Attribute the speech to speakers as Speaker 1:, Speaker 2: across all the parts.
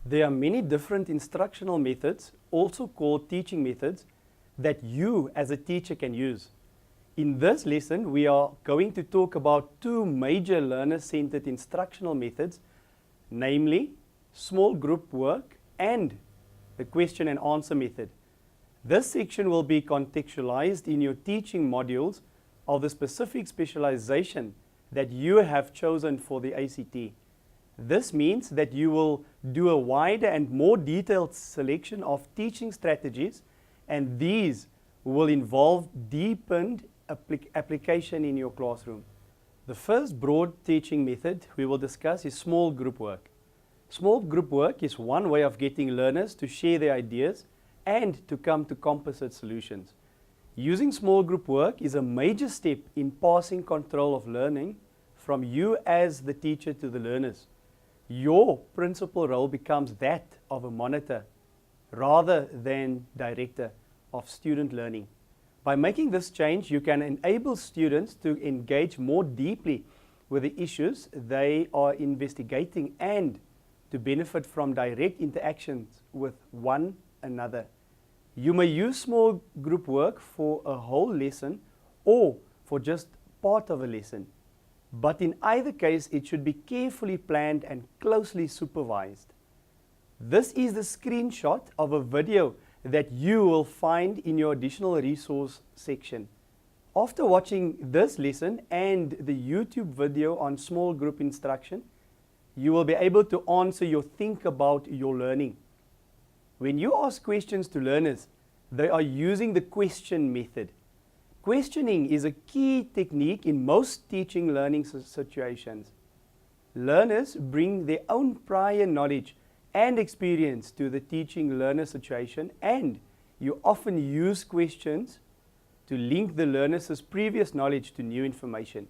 Speaker 1: There are many different instructional methods, also called teaching methods, that you as a teacher can use. In this lesson, we are going to talk about two major learner-centered instructional methods, namely small group work and the question and answer method. This section will be contextualized in your teaching modules of the specific specialization that you have chosen for the ACT. This means that you will do a wider and more detailed selection of teaching strategies, and these will involve deepened application in your classroom. The first broad teaching method we will discuss is small group work. Small group work is one way of getting learners to share their ideas and to come to composite solutions. Using small group work is a major step in passing control of learning from you as the teacher to the learners. Your principal role becomes that of a monitor rather than director of student learning. By making this change, you can enable students to engage more deeply with the issues they are investigating and to benefit from direct interactions with one another. You may use small group work for a whole lesson or for just part of a lesson. But in either case, it should be carefully planned and closely supervised. This is the screenshot of a video that you will find in your additional resource section. After watching this lesson and the YouTube video on small group instruction, you will be able to answer your think about your learning. When you ask questions to learners, they are using the question method. Questioning is a key technique in most teaching learning situations. Learners bring their own prior knowledge and experience to the teaching learner situation, and you often use questions to link the learner's previous knowledge to new information.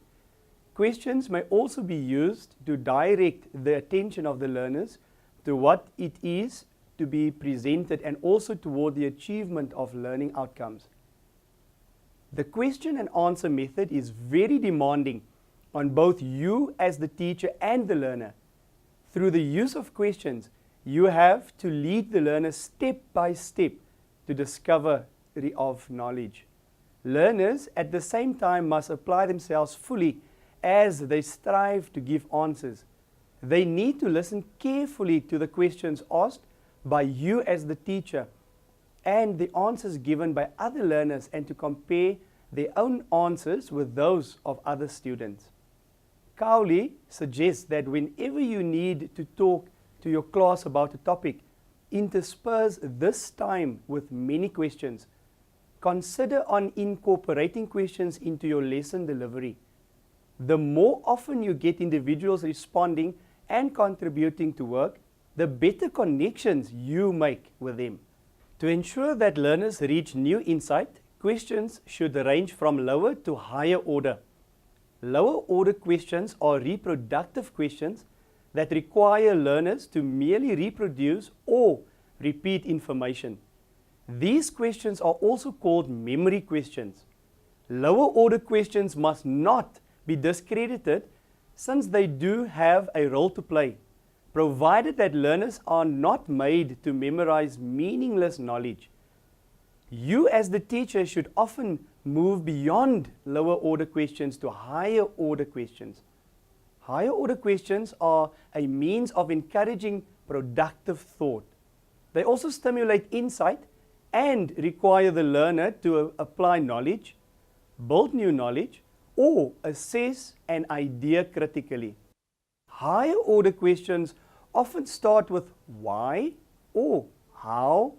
Speaker 1: Questions may also be used to direct the attention of the learners to what it is to be presented and also toward the achievement of learning outcomes. The question and answer method is very demanding on both you as the teacher and the learner. Through the use of questions, you have to lead the learner step by step to discovery of knowledge. Learners at the same time must apply themselves fully as they strive to give answers. They need to listen carefully to the questions asked by you as the teacher and the answers given by other learners, and to compare their own answers with those of other students. Cowley suggests that whenever you need to talk to your class about a topic, intersperse this time with many questions. Consider on incorporating questions into your lesson delivery. The more often you get individuals responding and contributing to work, the better connections you make with them. To ensure that learners reach new insight, questions should range from lower to higher order. Lower order questions are reproductive questions that require learners to merely reproduce or repeat information. These questions are also called memory questions. Lower order questions must not be discredited since they do have a role to play, provided that learners are not made to memorize meaningless knowledge. You as the teacher should often move beyond lower order questions to higher order questions. Higher order questions are a means of encouraging productive thought. They also stimulate insight and require the learner to apply knowledge, build new knowledge, or assess an idea critically. Higher order questions often start with why or how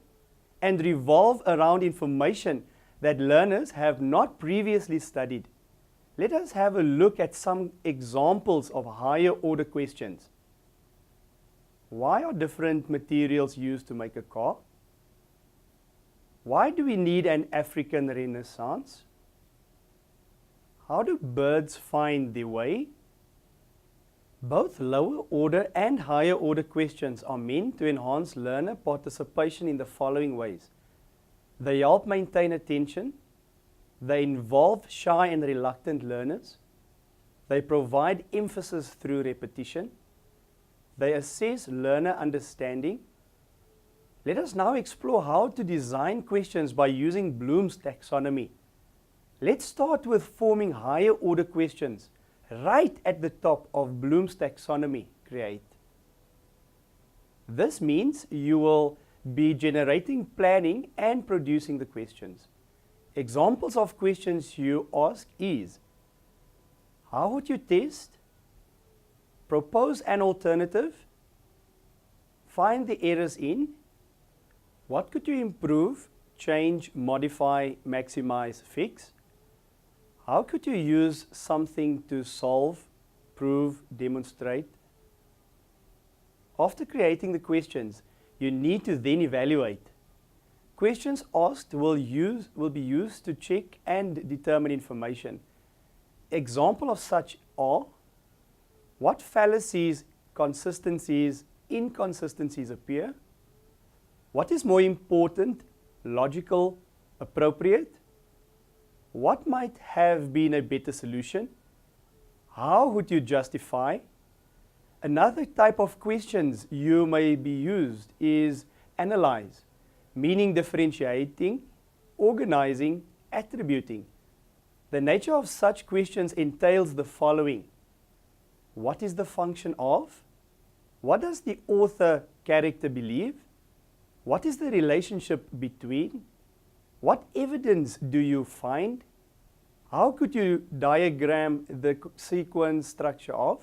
Speaker 1: and revolve around information that learners have not previously studied. Let us have a look at some examples of higher order questions. Why are different materials used to make a car? Why do we need an African Renaissance? How do birds find their way? Both lower order and higher order questions are meant to enhance learner participation in the following ways. They help maintain attention. They involve shy and reluctant learners. They provide emphasis through repetition. They assess learner understanding. Let us now explore how to design questions by using Bloom's taxonomy. Let's start with forming higher order questions right at the top of Bloom's taxonomy, create. This means you will be generating, planning, and producing the questions. Examples of questions you ask is, how would you test? Propose an alternative. Find the errors in. What could you improve, change, modify, maximize, fix? How could you use something to solve, prove, demonstrate? After creating the questions, you need to then evaluate. Questions asked will be used to check and determine information. Example of such are, what fallacies, consistencies, inconsistencies appear? What is more important, logical, appropriate? What might have been a better solution? How would you justify? Another type of questions you may be used is analyze, meaning differentiating, organizing, attributing. The nature of such questions entails the following. What is the function of? What does the author character believe? What is the relationship between? What evidence do you find? How could you diagram the sequence structure of?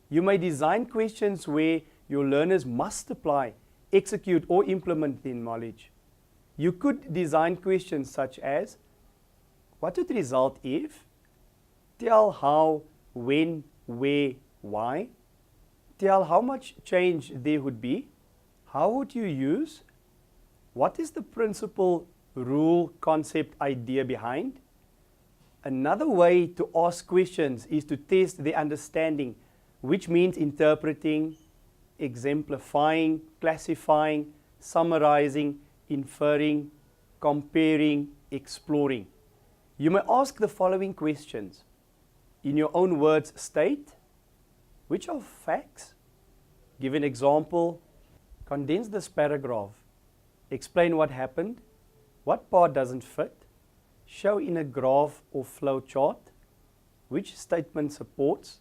Speaker 1: You may design questions where your learners must apply, execute, or implement their knowledge. You could design questions such as, what would result if? Tell how, when, where, why. Tell how much change there would be. How would you use? What is the principle, rule, concept, idea behind? Another way to ask questions is to test their understanding, which means interpreting, exemplifying, classifying, summarizing, inferring, comparing, exploring. You may ask the following questions. In your own words, state, which are facts? Give an example. Condense this paragraph. Explain what happened. What part doesn't fit? Show in a graph or flow chart. Which statement supports?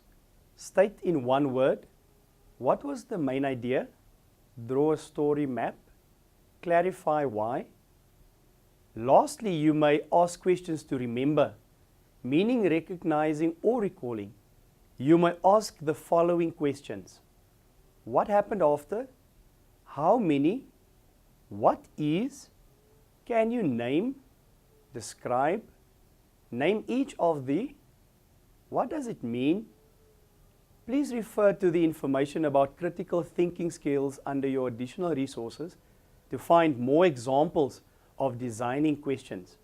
Speaker 1: State in one word. What was the main idea? Draw a story map. Clarify why. Lastly, you may ask questions to remember, meaning recognizing or recalling. You may ask the following questions. What happened after? How many? What is? Can you name? Describe? Name each of the? What does it mean? Please refer to the information about critical thinking skills under your additional resources to find more examples of designing questions.